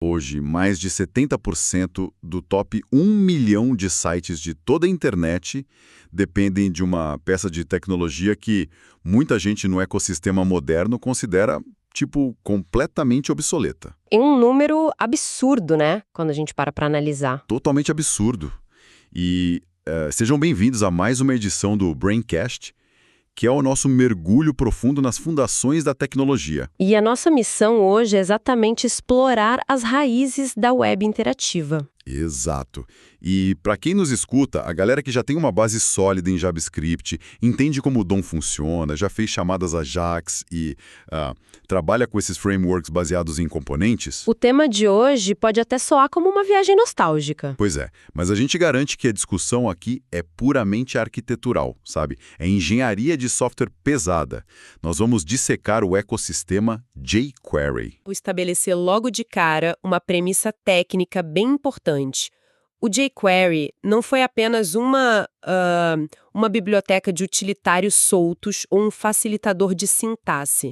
Hoje, mais de 70% do top 1 milhão de sites de toda a internet dependem de uma peça de tecnologia que muita gente no ecossistema moderno considera, tipo, completamente obsoleta. Em um número absurdo, né? Quando a gente para analisar. Totalmente absurdo. E sejam bem-vindos a mais uma edição do Braincast, que é o nosso mergulho profundo nas fundações da tecnologia. E a nossa missão hoje é exatamente explorar as raízes da web interativa. Exato. E para quem nos escuta, a galera que já tem uma base sólida em JavaScript, entende como o DOM funciona, já fez chamadas Ajax e trabalha com esses frameworks baseados em componentes. O tema de hoje pode até soar como uma viagem nostálgica. Pois é, mas a gente garante que a discussão aqui é puramente arquitetural, sabe? É engenharia de software pesada. Nós vamos dissecar o ecossistema jQuery. Vou estabelecer logo de cara uma premissa técnica bem importante. O jQuery não foi apenas uma biblioteca de utilitários soltos ou um facilitador de sintaxe.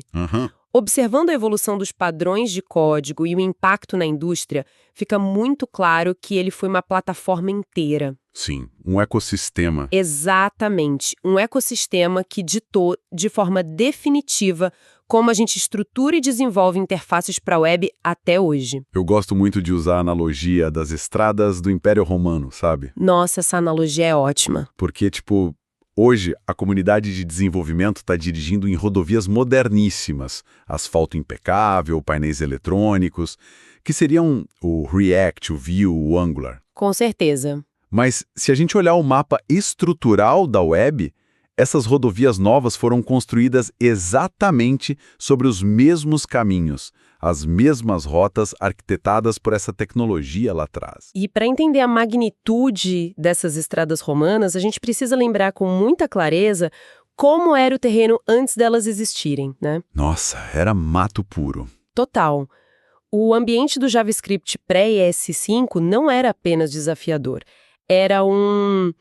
Observando a evolução dos padrões de código e o impacto na indústria, fica muito claro que ele foi uma plataforma inteira. Sim, um ecossistema. Exatamente, um ecossistema que ditou de forma definitiva como a gente estrutura e desenvolve interfaces para a web até hoje. Eu gosto muito de usar a analogia das estradas do Império Romano, sabe? Nossa, essa analogia é ótima. Porque, hoje a comunidade de desenvolvimento está dirigindo em rodovias moderníssimas, asfalto impecável, painéis eletrônicos, que seriam o React, o Vue, o Angular. Com certeza. Mas se a gente olhar o mapa estrutural da web, essas rodovias novas foram construídas exatamente sobre os mesmos caminhos, as mesmas rotas arquitetadas por essa tecnologia lá atrás. E para entender a magnitude dessas estradas romanas, a gente precisa lembrar com muita clareza como era o terreno antes delas existirem, né? Nossa, era mato puro. Total. O ambiente do JavaScript pré-ES5 não era apenas desafiador. Era um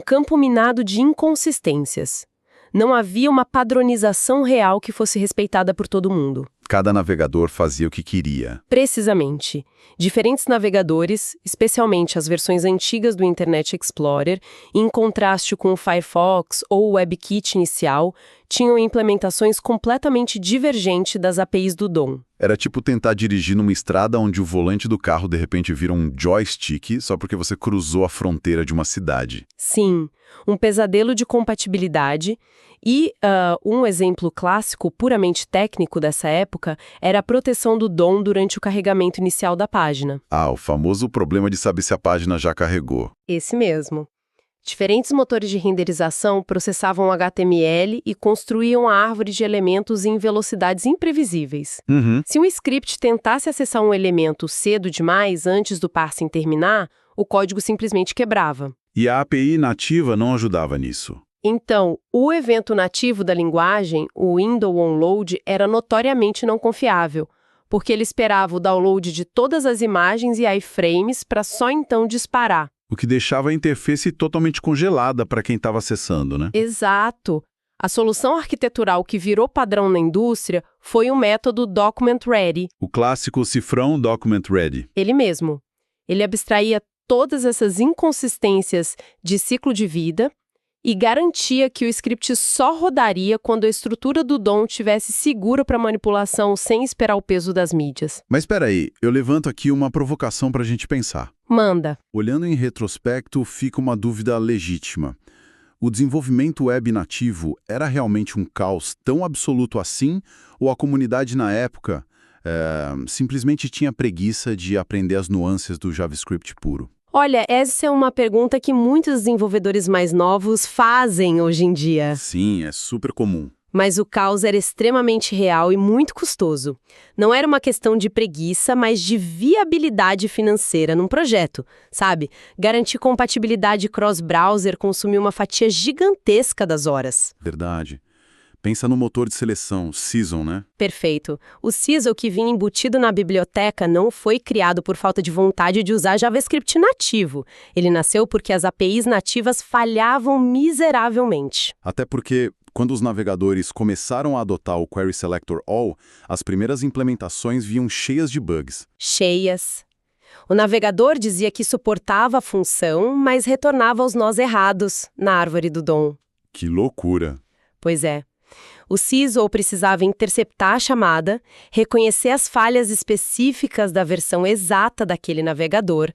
campo minado de inconsistências. Não havia uma padronização real que fosse respeitada por todo mundo. Cada navegador fazia o que queria. Precisamente. Diferentes navegadores, especialmente as versões antigas do Internet Explorer, em contraste com o Firefox ou o WebKit inicial, tinham implementações completamente divergentes das APIs do DOM. Era tipo tentar dirigir numa estrada onde o volante do carro de repente vira um joystick só porque você cruzou a fronteira de uma cidade. Sim, um pesadelo de compatibilidade. E um exemplo clássico, puramente técnico dessa época, era a proteção do DOM durante o carregamento inicial da página. O famoso problema de saber se a página já carregou. Esse mesmo. Diferentes motores de renderização processavam HTML e construíam a árvore de elementos em velocidades imprevisíveis. Se um script tentasse acessar um elemento cedo demais, antes do parsing terminar, o código simplesmente quebrava. E a API nativa não ajudava nisso. Então, o evento nativo da linguagem, o window onload, era notoriamente não confiável, porque ele esperava o download de todas as imagens e iframes para só então disparar. O que deixava a interface totalmente congelada para quem estava acessando, né? Exato. A solução arquitetural que virou padrão na indústria foi o método Document Ready. O clássico cifrão Document Ready. Ele mesmo. Ele abstraía todas essas inconsistências de ciclo de vida e garantia que o script só rodaria quando a estrutura do DOM estivesse segura para manipulação sem esperar o peso das mídias. Mas espera aí, eu levanto aqui uma provocação para a gente pensar. Manda. Olhando em retrospecto, fica uma dúvida legítima. O desenvolvimento web nativo era realmente um caos tão absoluto assim, ou a comunidade na época simplesmente tinha preguiça de aprender as nuances do JavaScript puro? Olha, essa é uma pergunta que muitos desenvolvedores mais novos fazem hoje em dia. Sim, é super comum. Mas o caos era extremamente real e muito custoso. Não era uma questão de preguiça, mas de viabilidade financeira num projeto, sabe? Garantir compatibilidade cross-browser consumiu uma fatia gigantesca das horas. Verdade. Pensa no motor de seleção, Season, né? Perfeito. O Season que vinha embutido na biblioteca não foi criado por falta de vontade de usar JavaScript nativo. Ele nasceu porque as APIs nativas falhavam miseravelmente. Até porque, Quando os navegadores começaram a adotar o Query Selector All, as primeiras implementações vinham cheias de bugs. Cheias. O navegador dizia que suportava a função, mas retornava os nós errados na árvore do DOM. Que loucura! Pois é. O CISO precisava interceptar a chamada, reconhecer as falhas específicas da versão exata daquele navegador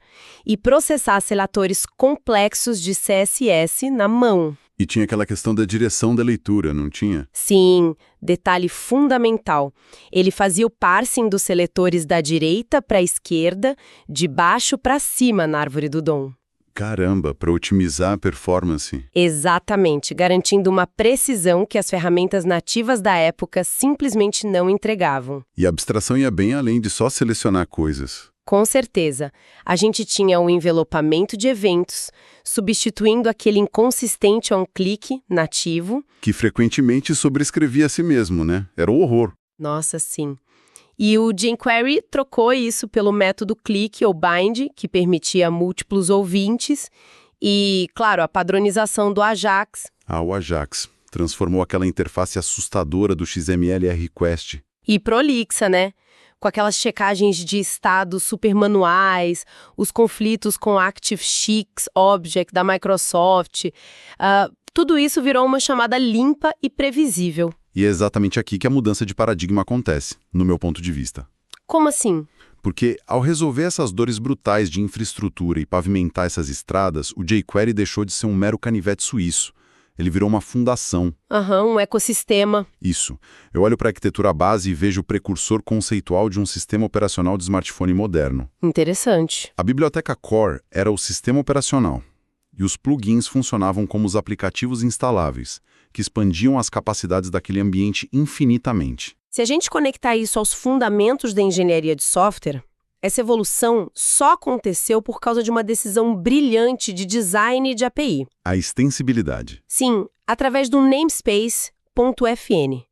e processar relatores complexos de CSS na mão. E tinha aquela questão da direção da leitura, não tinha? Sim, detalhe fundamental. Ele fazia o parsing dos seletores da direita para a esquerda, de baixo para cima na árvore do DOM. Caramba, para otimizar a performance. Exatamente, garantindo uma precisão que as ferramentas nativas da época simplesmente não entregavam. E a abstração ia bem além de só selecionar coisas. Com certeza. A gente tinha o envelopamento de eventos, substituindo aquele inconsistente on-click nativo. Que frequentemente sobrescrevia a si mesmo, né? Era o horror. Nossa, sim. E o jQuery trocou isso pelo método click ou bind, que permitia múltiplos ouvintes, e, claro, a padronização do Ajax. O Ajax transformou aquela interface assustadora do XML request. E prolixa, né? Com aquelas checagens de estado super manuais, os conflitos com ActiveX Object da Microsoft. Tudo isso virou uma chamada limpa e previsível. E é exatamente aqui que a mudança de paradigma acontece, no meu ponto de vista. Como assim? Porque, ao resolver essas dores brutais de infraestrutura e pavimentar essas estradas, o jQuery deixou de ser um mero canivete suíço. Ele virou uma fundação. Um ecossistema. Isso. Eu olho para a arquitetura base e vejo o precursor conceitual de um sistema operacional de smartphone moderno. Interessante. A biblioteca Core era o sistema operacional. E os plugins funcionavam como os aplicativos instaláveis, que expandiam as capacidades daquele ambiente infinitamente. Se a gente conectar isso aos fundamentos da engenharia de software, essa evolução só aconteceu por causa de uma decisão brilhante de design de API. A extensibilidade. Sim, através do namespace.fn.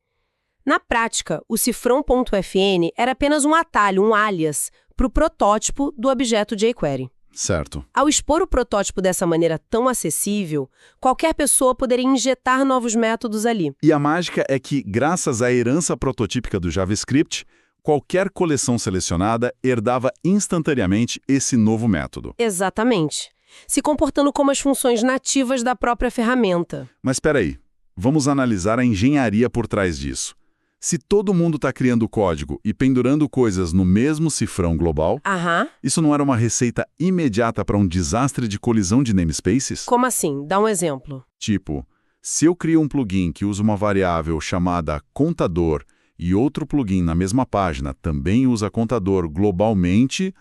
Na prática, o cifrão.fn era apenas um atalho, um alias, para o protótipo do objeto jQuery. Certo. Ao expor o protótipo dessa maneira tão acessível, qualquer pessoa poderia injetar novos métodos ali. E a mágica é que, graças à herança prototípica do JavaScript, qualquer coleção selecionada herdava instantaneamente esse novo método. Exatamente. Se comportando como as funções nativas da própria ferramenta. Mas espera aí, vamos analisar a engenharia por trás disso. Se todo mundo está criando código e pendurando coisas no mesmo cifrão global, isso não era uma receita imediata para um desastre de colisão de namespaces? Como assim? Dá um exemplo. Tipo, se eu crio um plugin que usa uma variável chamada contador e outro plugin na mesma página também usa contador globalmente,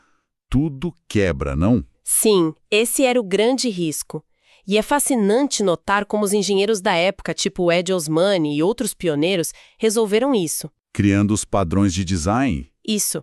tudo quebra, não? Sim, esse era o grande risco. E é fascinante notar como os engenheiros da época, tipo Ed Osmani e outros pioneiros, resolveram isso. Criando os padrões de design? Isso.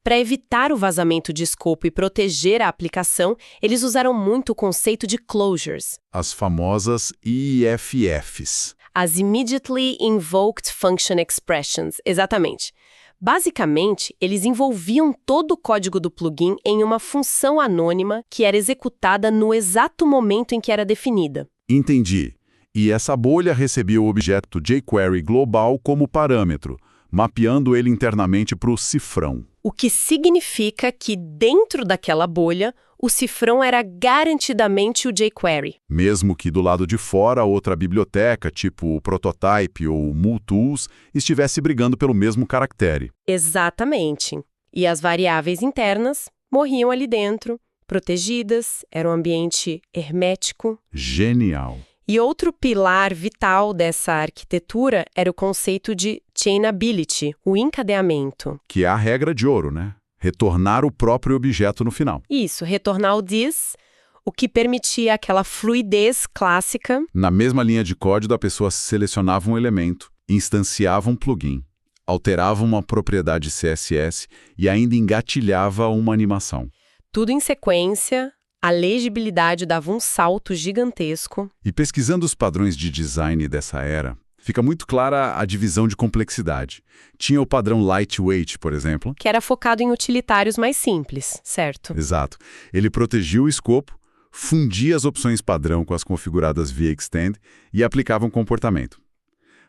Para evitar o vazamento de escopo e proteger a aplicação, eles usaram muito o conceito de closures. As famosas IFFs. As Immediately Invoked Function Expressions, exatamente. Basicamente, eles envolviam todo o código do plugin em uma função anônima que era executada no exato momento em que era definida. Entendi. E essa bolha recebia o objeto jQuery global como parâmetro, mapeando ele internamente para o cifrão. O que significa que, dentro daquela bolha, o cifrão era garantidamente o jQuery. Mesmo que do lado de fora outra biblioteca, tipo o Prototype ou o MooTools, estivesse brigando pelo mesmo caractere. Exatamente. E as variáveis internas morriam ali dentro, protegidas, era um ambiente hermético. Genial. E outro pilar vital dessa arquitetura era o conceito de chainability, o encadeamento. Que é a regra de ouro, né? Retornar o próprio objeto no final. Isso, retornar o this, o que permitia aquela fluidez clássica. Na mesma linha de código, a pessoa selecionava um elemento, instanciava um plugin, alterava uma propriedade CSS e ainda engatilhava uma animação. Tudo em sequência, a legibilidade dava um salto gigantesco. E pesquisando os padrões de design dessa era, fica muito clara a divisão de complexidade. Tinha o padrão lightweight, por exemplo. Que era focado em utilitários mais simples, certo? Exato. Ele protegia o escopo, fundia as opções padrão com as configuradas via extend e aplicava um comportamento.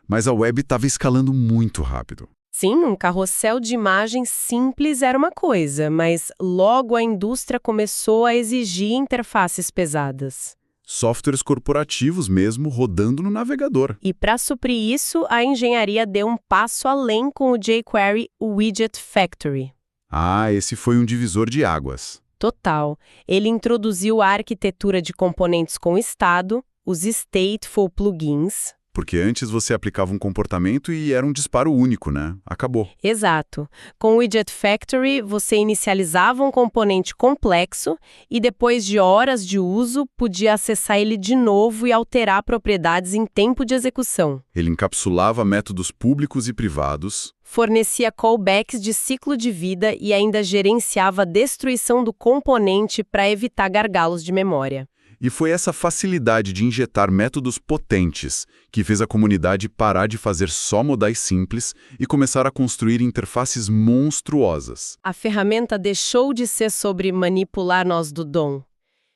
Mas a web estava escalando muito rápido. Sim, um carrossel de imagens simples era uma coisa, mas logo a indústria começou a exigir interfaces pesadas. Softwares corporativos mesmo rodando no navegador. E para suprir isso, a engenharia deu um passo além com o jQuery Widget Factory. Ah, esse foi um divisor de águas. Total. Ele introduziu a arquitetura de componentes com estado, os stateful plugins. Porque antes você aplicava um comportamento e era um disparo único, né? Acabou. Exato. Com o Widget Factory, você inicializava um componente complexo e depois de horas de uso, podia acessar ele de novo e alterar propriedades em tempo de execução. Ele encapsulava métodos públicos e privados, Fornecia callbacks de ciclo de vida e ainda gerenciava a destruição do componente para evitar gargalos de memória. e foi essa facilidade de injetar métodos potentes que fez a comunidade parar de fazer só modais simples e começar a construir interfaces monstruosas. A ferramenta deixou de ser sobre manipular nós do DOM.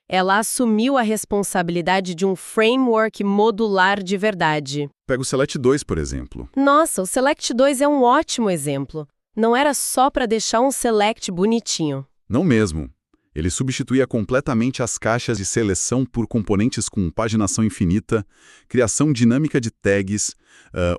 Ela assumiu a responsabilidade de um framework modular de verdade. Pega o Select 2, por exemplo. Nossa, o Select 2 é um ótimo exemplo. Não era só para deixar um select bonitinho. Não mesmo. Ele substituía completamente as caixas de seleção por componentes com paginação infinita, criação dinâmica de tags,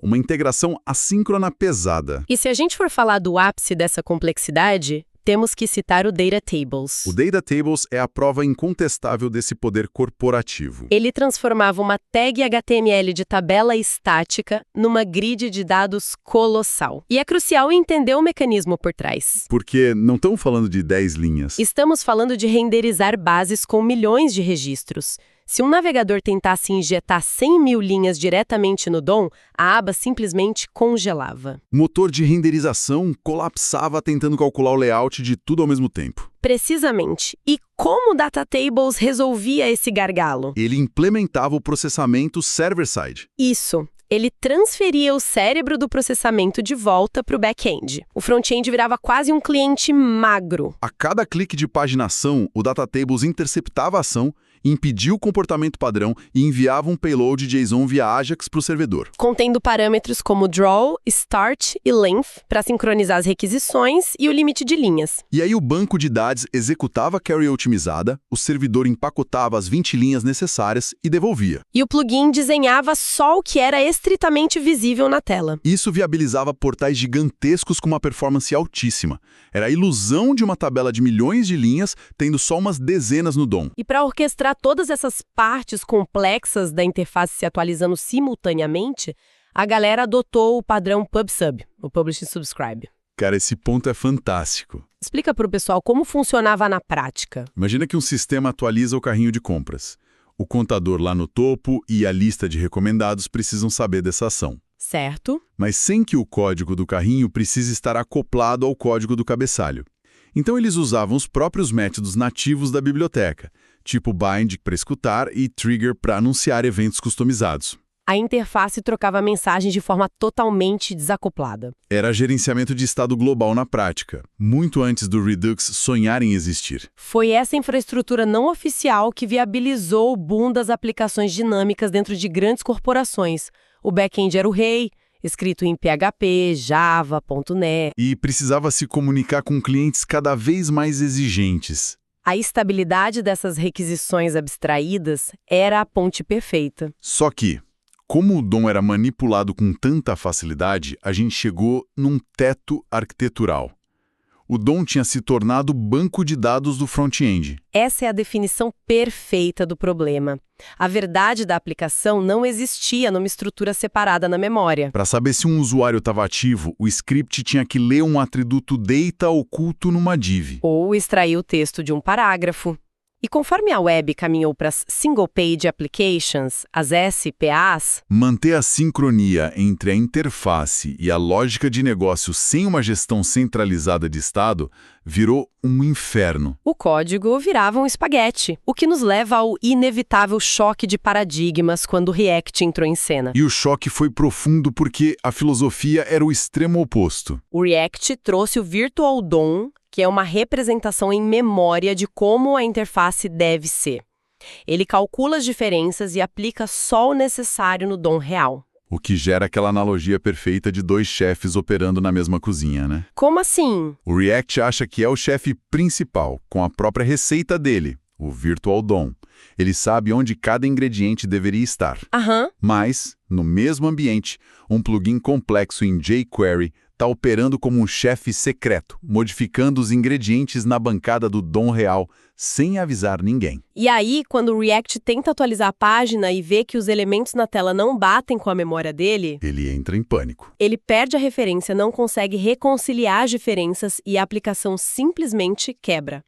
uma integração assíncrona pesada. E se a gente for falar do ápice dessa complexidade, temos que citar o Data Tables. O Data Tables é a prova incontestável desse poder corporativo. Ele transformava uma tag HTML de tabela estática numa grid de dados colossal. E é crucial entender o mecanismo por trás. Porque não estamos falando de 10 linhas. Estamos falando de renderizar bases com milhões de registros. Se um navegador tentasse injetar 100 mil linhas diretamente no DOM, a aba simplesmente congelava. O motor de renderização colapsava tentando calcular o layout de tudo ao mesmo tempo. Precisamente. E como o Data Tables resolvia esse gargalo? Ele implementava o processamento server-side. Isso. Ele transferia o cérebro do processamento de volta para o back-end. O front-end virava quase um cliente magro. A cada clique de paginação, o Data Tables interceptava a ação, impedia o comportamento padrão e enviava um payload JSON via Ajax para o servidor. Contendo parâmetros como draw, start e length para sincronizar as requisições e o limite de linhas. E aí o banco de dados executava a query otimizada, o servidor empacotava as 20 linhas necessárias e devolvia. E o plugin desenhava só o que era estritamente visível na tela. Isso viabilizava portais gigantescos com uma performance altíssima. Era a ilusão de uma tabela de milhões de linhas tendo só umas dezenas no DOM. E para orquestrar todas essas partes complexas da interface se atualizando simultaneamente, a galera adotou o padrão PubSub, o Publish and Subscribe. Cara, esse ponto é fantástico. Explica para o pessoal como funcionava na prática. Imagina que um sistema atualiza o carrinho de compras. O contador lá no topo e a lista de recomendados precisam saber dessa ação. Certo? Mas sem que o código do carrinho precise estar acoplado ao código do cabeçalho. Então eles usavam os próprios métodos nativos da biblioteca, tipo bind para escutar e trigger para anunciar eventos customizados. A interface trocava mensagens de forma totalmente desacoplada. Era gerenciamento de estado global na prática, muito antes do Redux sonhar em existir. Foi essa infraestrutura não oficial que viabilizou o boom das aplicações dinâmicas dentro de grandes corporações. O back-end era o rei, escrito em PHP, Java, .NET. E precisava se comunicar com clientes cada vez mais exigentes. A estabilidade dessas requisições abstraídas era a ponte perfeita. Só que, como o DOM era manipulado com tanta facilidade, a gente chegou num teto arquitetural. O DOM tinha se tornado banco de dados do front-end. Essa é a definição perfeita do problema. A verdade da aplicação não existia numa estrutura separada na memória. Para saber se um usuário estava ativo, o script tinha que ler um atributo data oculto numa div. Ou extrair o texto de um parágrafo. E conforme a web caminhou para as Single Page Applications, as SPAs, manter a sincronia entre a interface e a lógica de negócio sem uma gestão centralizada de estado virou um inferno. O código virava um espaguete, o que nos leva ao inevitável choque de paradigmas quando o React entrou em cena. E o choque foi profundo porque a filosofia era o extremo oposto. O React trouxe o Virtual DOM, que é uma representação em memória de como a interface deve ser. Ele calcula as diferenças e aplica só o necessário no DOM real. O que gera aquela analogia perfeita de dois chefes operando na mesma cozinha, né? Como assim? O React acha que é o chefe principal, com a própria receita dele, o Virtual DOM. Ele sabe onde cada ingrediente deveria estar. Aham. Mas, no mesmo ambiente, um plugin complexo em jQuery está operando como um chefe secreto, modificando os ingredientes na bancada do DOM real, sem avisar ninguém. E aí, quando o React tenta atualizar a página e vê que os elementos na tela não batem com a memória dele, Ele entra em pânico. ele perde a referência, não consegue reconciliar as diferenças e a aplicação simplesmente quebra.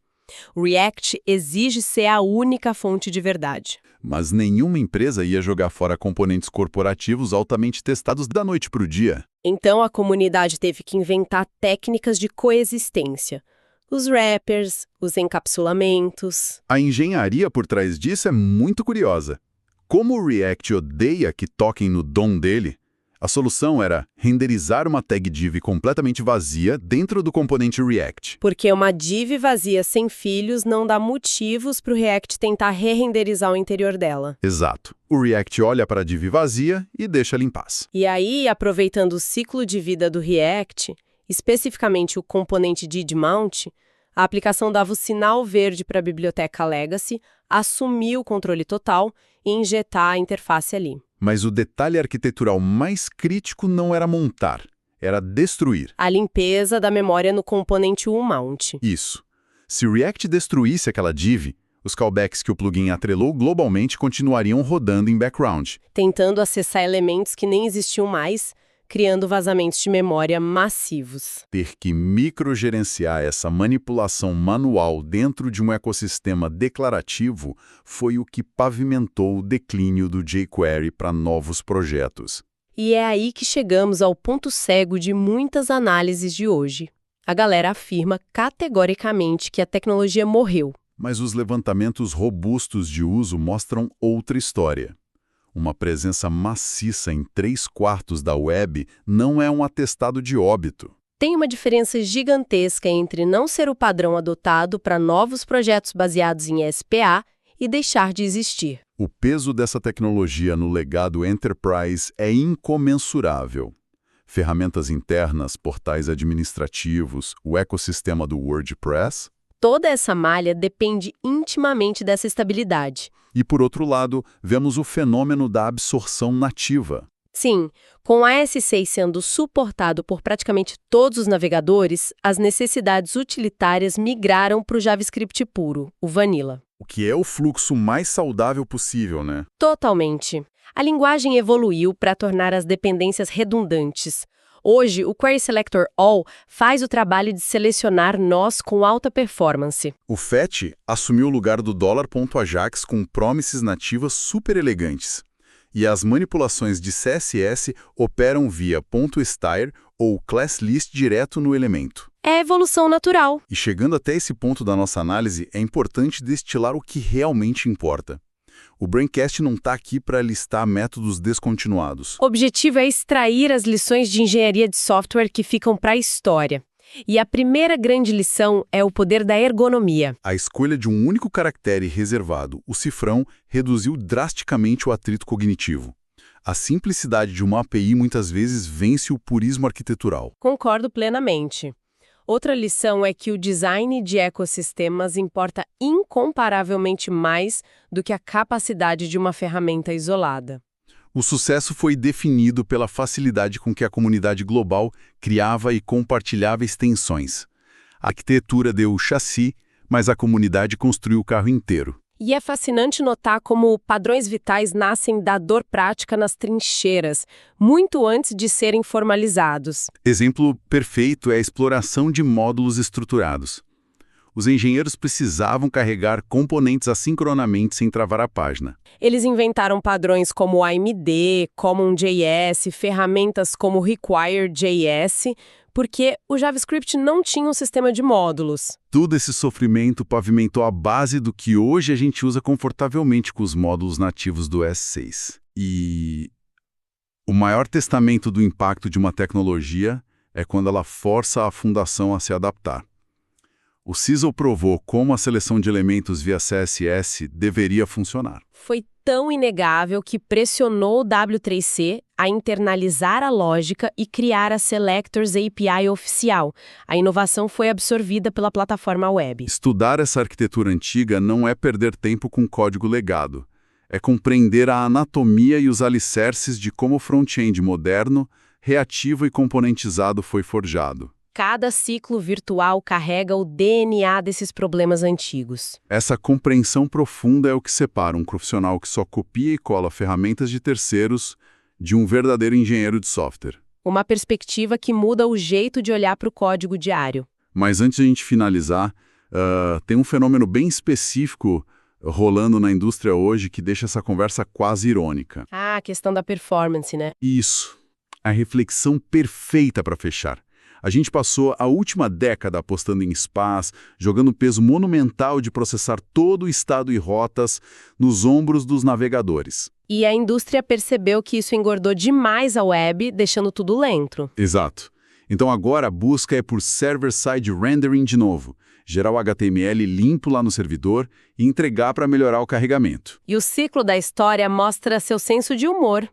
O React exige ser a única fonte de verdade. Mas nenhuma empresa ia jogar fora componentes corporativos altamente testados da noite para o dia. Então a comunidade teve que inventar técnicas de coexistência. Os wrappers, os encapsulamentos. A engenharia por trás disso é muito curiosa. Como o React odeia que toquem no DOM dele, a solução era renderizar uma tag div completamente vazia dentro do componente React. Porque uma div vazia sem filhos não dá motivos para o React tentar re-renderizar o interior dela. Exato. O React olha para a div vazia e deixa ela em paz. E aí, aproveitando o ciclo de vida do React, especificamente o componente did-mount, a aplicação dava o sinal verde para a biblioteca Legacy, assumir o controle total e injetar a interface ali. Mas o detalhe arquitetural mais crítico não era montar, era destruir. A limpeza da memória no componente umount. Isso. Se o React destruísse aquela div, os callbacks que o plugin atrelou globalmente continuariam rodando em background. Tentando acessar elementos que nem existiam mais, criando vazamentos de memória massivos. Ter que microgerenciar essa manipulação manual dentro de um ecossistema declarativo foi o que pavimentou o declínio do jQuery para novos projetos. E é aí que chegamos ao ponto cego de muitas análises de hoje. A galera afirma categoricamente que a tecnologia morreu. Mas os levantamentos robustos de uso mostram outra história. Uma presença maciça em 3/4 da web não é um atestado de óbito. Tem uma diferença gigantesca entre não ser o padrão adotado para novos projetos baseados em SPA e deixar de existir. O peso dessa tecnologia no legado Enterprise é incomensurável. Ferramentas internas, portais administrativos, o ecossistema do WordPress. Toda essa malha depende intimamente dessa estabilidade. E, por outro lado, vemos o fenômeno da absorção nativa. Sim, com a S6 sendo suportado por praticamente todos os navegadores, as necessidades utilitárias migraram para o JavaScript puro, o Vanilla. O que é o fluxo mais saudável possível, né? Totalmente. A linguagem evoluiu para tornar as dependências redundantes. Hoje, o Query Selector All faz o trabalho de selecionar nós com alta performance. O FET assumiu o lugar do $.ajax com promises nativas super elegantes. E as manipulações de CSS operam via .styre ou ClassList direto no elemento. É evolução natural. E chegando até esse ponto da nossa análise, é importante destilar o que realmente importa. O Braincast não está aqui para listar métodos descontinuados. O objetivo é extrair as lições de engenharia de software que ficam para a história. E a primeira grande lição é o poder da ergonomia. A escolha de um único caractere reservado, o cifrão, reduziu drasticamente o atrito cognitivo. A simplicidade de uma API muitas vezes vence o purismo arquitetural. Concordo plenamente. Outra lição é que o design de ecossistemas importa incomparavelmente mais do que a capacidade de uma ferramenta isolada. O sucesso foi definido pela facilidade com que a comunidade global criava e compartilhava extensões. A arquitetura deu o chassi, mas a comunidade construiu o carro inteiro. E é fascinante notar como padrões vitais nascem da dor prática nas trincheiras, muito antes de serem formalizados. Exemplo perfeito é a exploração de módulos estruturados. Os engenheiros precisavam carregar componentes assincronamente sem travar a página. Eles inventaram padrões como AMD, CommonJS, ferramentas como Require.js, porque o JavaScript não tinha um sistema de módulos. Todo esse sofrimento pavimentou a base do que hoje a gente usa confortavelmente com os módulos nativos do S6. E o maior testamento do impacto de uma tecnologia é quando ela força a fundação a se adaptar. O CISL provou como a seleção de elementos via CSS deveria funcionar. Foi tão inegável que pressionou o W3C a internalizar a lógica e criar a Selectors API oficial. A inovação foi absorvida pela plataforma web. Estudar essa arquitetura antiga não é perder tempo com código legado. É compreender a anatomia e os alicerces de como o front-end moderno, reativo e componentizado foi forjado. Cada ciclo virtual carrega o DNA desses problemas antigos. Essa compreensão profunda é o que separa um profissional que só copia e cola ferramentas de terceiros de um verdadeiro engenheiro de software. Uma perspectiva que muda o jeito de olhar para o código diário. Mas antes de a gente finalizar, tem um fenômeno bem específico rolando na indústria hoje que deixa essa conversa quase irônica. Ah, a questão da performance, né? Isso. A reflexão perfeita para fechar. A gente passou a última década apostando em SPAs, jogando peso monumental de processar todo o estado e rotas nos ombros dos navegadores. E a indústria percebeu que isso engordou demais a web, deixando tudo lento. Exato. Então agora a busca é por server-side rendering de novo, gerar o HTML limpo lá no servidor e entregar para melhorar o carregamento. E o ciclo da história mostra seu senso de humor.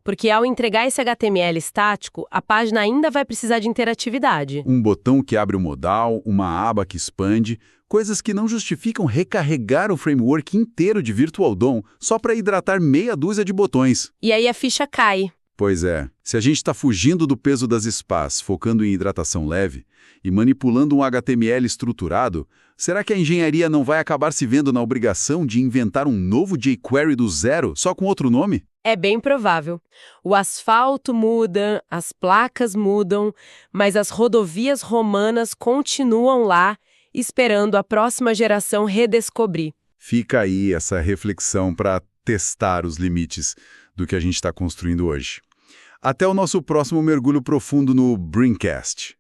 Porque ao entregar esse HTML estático, a página ainda vai precisar de interatividade. Um botão que abre o modal, uma aba que expande, coisas que não justificam recarregar o framework inteiro de Virtual DOM só para hidratar meia dúzia de botões. E aí a ficha cai. Pois é, se a gente está fugindo do peso das SPAs, focando em hidratação leve e manipulando um HTML estruturado, será que a engenharia não vai acabar se vendo na obrigação de inventar um novo jQuery do zero, só com outro nome? É bem provável. O asfalto muda, as placas mudam, mas as rodovias romanas continuam lá, esperando a próxima geração redescobrir. Fica aí essa reflexão para testar os limites do que a gente está construindo hoje. Até o nosso próximo mergulho profundo no Brincast.